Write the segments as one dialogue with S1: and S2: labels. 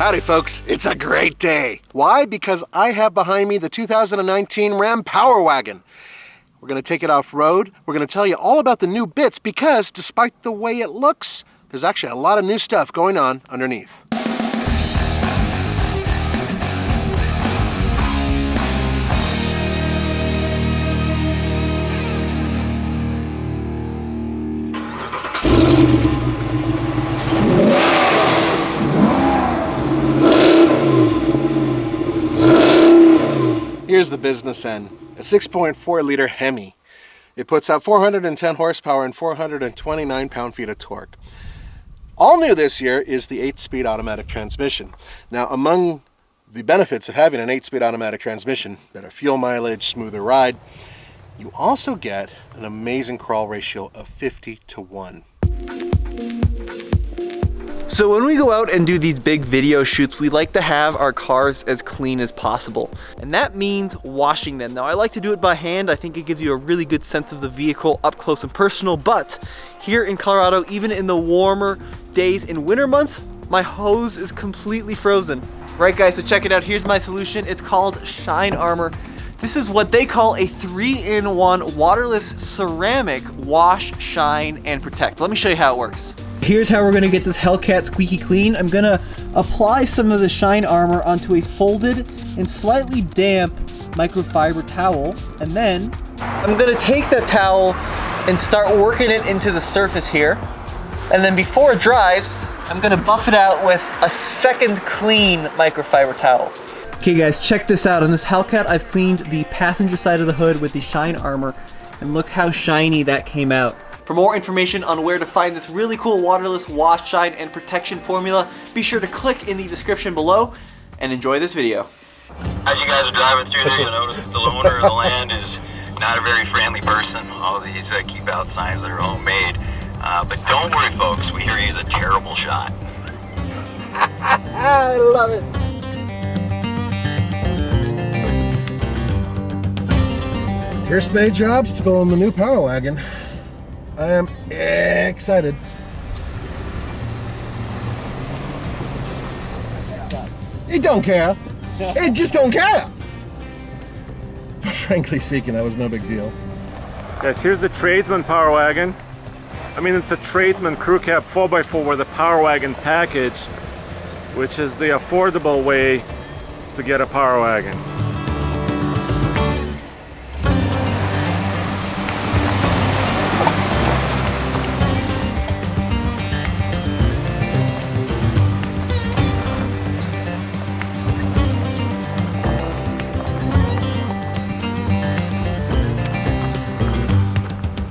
S1: Howdy folks, it's a great day. Why? Because I have behind me the 2019 Ram Power Wagon. We're going to take it off-road. We're going to tell you all about the new bits because despite the way it looks, there's actually a lot of new stuff going on underneath. Here's the business end, a 6.4 liter Hemi. It puts out 410 horsepower and 429 pound-feet of torque. All new this year is the 8-speed automatic transmission. Now, among the benefits of having an 8-speed automatic transmission, better fuel mileage, smoother ride, you also get an amazing crawl ratio of 50-1.
S2: So when we go out and do these big video shoots, we like to have our cars as clean as possible. And that means washing them. Now I like to do it by hand. I think it gives you a really good sense of the vehicle up close and personal. But here in Colorado, even in the warmer days in winter months, my hose is completely frozen. Right guys, so check it out. Here's my solution. It's called Shine Armor. This is what they call a 3-in-1 waterless ceramic wash, shine, and protect. Let me show you how it works. Here's how we're gonna get this Hellcat squeaky clean. I'm gonna apply some of the Shine Armor onto a folded and slightly damp microfiber towel, and then I'm gonna take that towel and start working it into the surface here. And then before it dries, I'm gonna buff it out with a second clean microfiber towel. Okay guys, check this out. On this Hellcat, I've cleaned the passenger side of the hood with the Shine Armor, and look how shiny that came out. For more information on where to find this really cool waterless wash, shine, and protection formula, be sure to click in the description below and enjoy this video.
S3: As you guys are driving through there, you'll notice that the owner of the land is not a very friendly person. All these keep out signs that are homemade. But don't worry folks, we hear he's a terrible shot.
S1: I love it. First major obstacle in the new Power Wagon. I am excited. It don't care. It just don't care. Frankly speaking, that was no big deal.
S4: Guys, here's the Tradesman Power Wagon. I mean, it's a Tradesman Crew Cab 4x4 with a Power Wagon package, which is the affordable way to get a Power Wagon.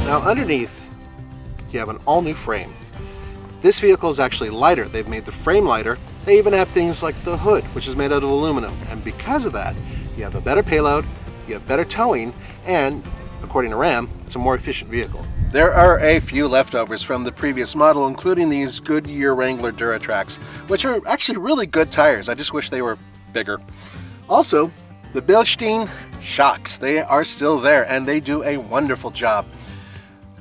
S1: Now underneath, you have an all-new frame. This vehicle is actually lighter. They've made the frame lighter. They even have things like the hood, which is made out of aluminum. And because of that, you have a better payload, you have better towing, and according to Ram, it's a more efficient vehicle. There are a few leftovers from the previous model, including these Goodyear Wrangler Duratracs, which are actually really good tires. I just wish they were bigger. Also, the Bilstein shocks, they are still there and they do a wonderful job.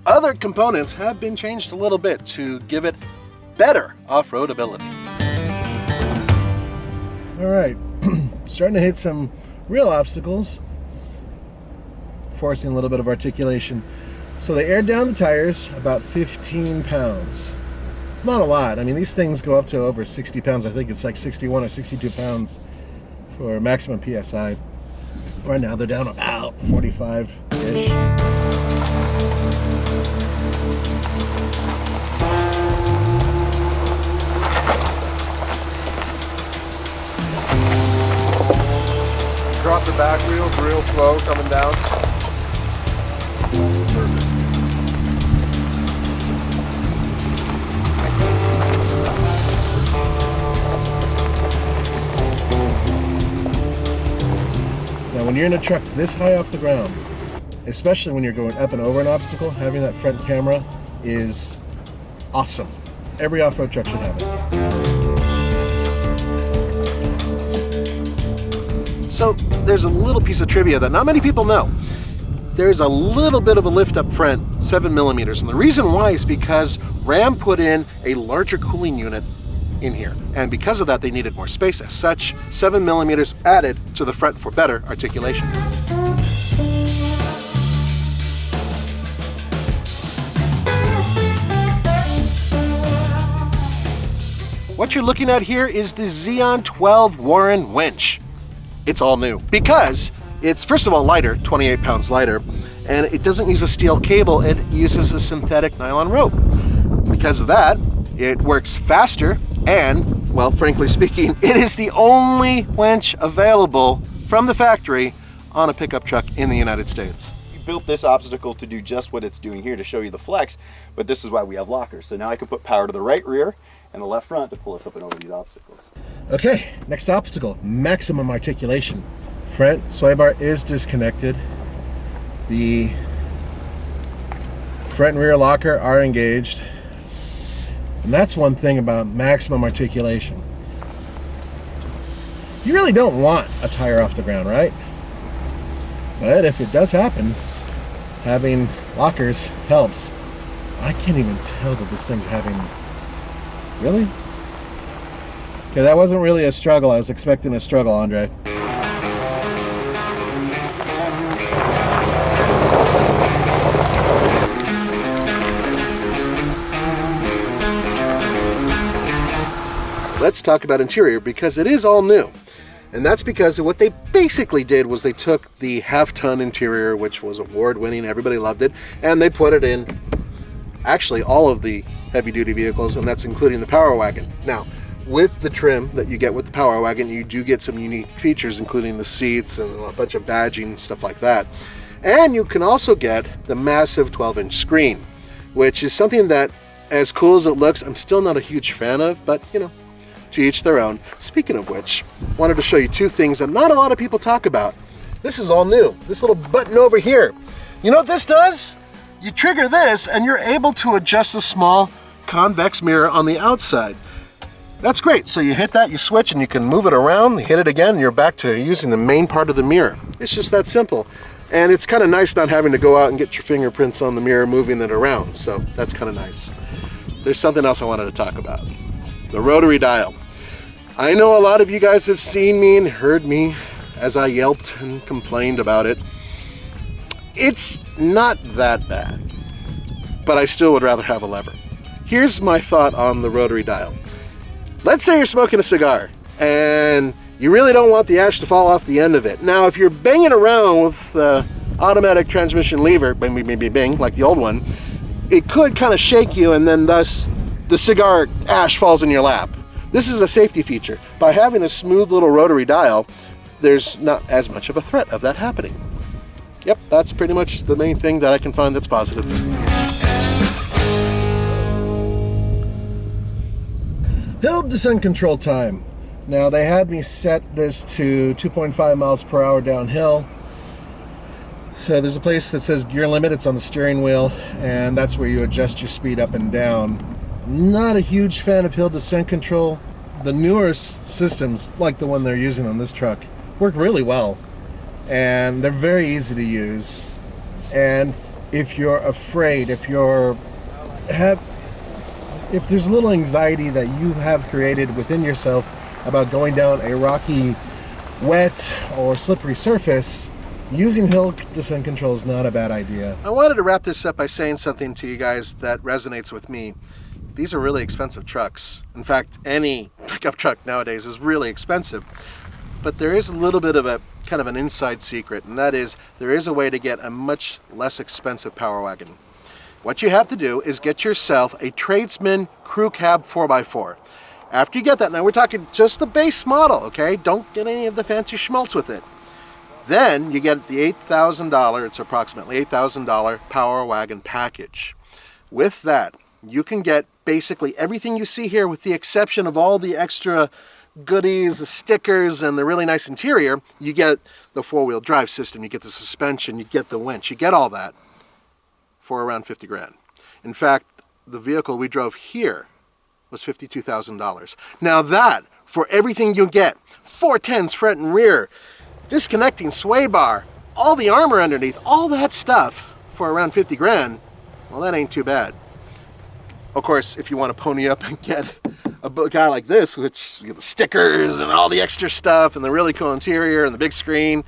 S1: Other components have been changed a little bit to give it better off-road ability. All right, starting to hit some real obstacles, forcing a little bit of articulation. So they aired down the tires about 15 pounds. It's not a lot. I mean, these things go up to over 60 pounds. I think it's like 61 or 62 pounds for maximum PSI. Right now they're down about 45-ish. Drop the back wheels real slow coming down. Perfect. Now when you're in a truck this high off the ground, especially when you're going up and over an obstacle, having that front camera is awesome. Every off-road truck should have it. So there's a little piece of trivia that not many people know. There's a little bit of a lift up front, 7 millimeters. And the reason why is because Ram put in a larger cooling unit in here. And because of that, they needed more space. As such, 7 millimeters added to the front for better articulation. What you're looking at here is the Xeon 12 Warren winch. It's all new because it's, first of all, lighter, 28 pounds lighter, and it doesn't use a steel cable, it uses a synthetic nylon rope. Because of that, it works faster, and, well, frankly speaking, it is the only winch available from the factory on a pickup truck in the United States.
S5: We built this obstacle to do just what it's doing here, to show you the flex, but this is why we have lockers. So now I can put power to the right rear and the left front to pull us up and over these obstacles.
S1: Okay, next obstacle, maximum articulation. Front sway bar is disconnected. The front and rear locker are engaged. And that's one thing about maximum articulation. You really don't want a tire off the ground, right? But if it does happen, having lockers helps. I can't even tell that this thing's having... Really? Okay, that wasn't really a struggle. I was expecting a struggle, Andre. Let's talk about interior because it is all new. And that's because what they basically did was they took the half-ton interior, which was award-winning, everybody loved it, and they put it in actually all of the heavy-duty vehicles, and that's including the Power Wagon. Now, with the trim that you get with the Power Wagon, you do get some unique features, including the seats and a bunch of badging and stuff like that. And you can also get the massive 12-inch screen, which is something that, as cool as it looks, I'm still not a huge fan of, but, you know, to each their own. Speaking of which, I wanted to show you two things that not a lot of people talk about. This is all new. This little button over here. You know what this does? You trigger this and you're able to adjust the small convex mirror on the outside. That's great. So you hit that, you switch, and you can move it around, hit it again, and you're back to using the main part of the mirror. It's just that simple. And it's kind of nice not having to go out and get your fingerprints on the mirror moving it around. So that's kind of nice. There's something else I wanted to talk about. The rotary dial. I know a lot of you guys have seen me and heard me as I yelped and complained about it. It's not that bad, but I still would rather have a lever. Here's my thought on the rotary dial. Let's say you're smoking a cigar and you really don't want the ash to fall off the end of it. Now, if you're banging around with the automatic transmission lever, bing, bing, bing, bing, bing, like the old one, it could kind of shake you and then thus the cigar ash falls in your lap. This is a safety feature. By having a smooth little rotary dial, there's not as much of a threat of that happening. Yep, that's pretty much the main thing that I can find that's positive. Hill descent control time. Now they had me set this to 2.5 miles per hour downhill. So there's a place that says gear limit, it's on the steering wheel, and that's where you adjust your speed up and down. Not a huge fan of hill descent control. The newer systems, like the one they're using on this truck, work really well. And they're very easy to use. And if you're afraid, if there's a little anxiety that you have created within yourself about going down a rocky, wet, or slippery surface, using hill descent control is not a bad idea. I wanted to wrap this up by saying something to you guys that resonates with me. These are really expensive trucks. In fact, any pickup truck nowadays is really expensive. But there is a little bit of a kind of an inside secret, and that is there is a way to get a much less expensive Power Wagon. What you have to do is get yourself a Tradesman Crew Cab 4x4. After you get that, now we're talking just the base model, okay? Don't get any of the fancy schmaltz with it. Then you get the $8,000, it's approximately $8,000 Power Wagon package. With that, you can get basically everything you see here with the exception of all the extra goodies, the stickers, and the really nice interior. You get the four-wheel drive system, you get the suspension, you get the winch, you get all that for around 50 grand. In fact, the vehicle we drove here was $52,000. Now that, for everything you get, 410s front and rear, disconnecting sway bar, all the armor underneath, all that stuff for around 50 grand, well, that ain't too bad. Of course, if you want to pony up and get a guy like this, which you get the stickers and all the extra stuff and the really cool interior and the big screen,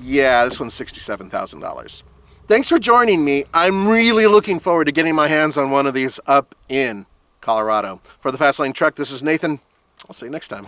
S1: yeah, this one's $67,000. Thanks for joining me. I'm really looking forward to getting my hands on one of these up in Colorado. For the Fast Lane Truck, this is Nathan. I'll see you next time.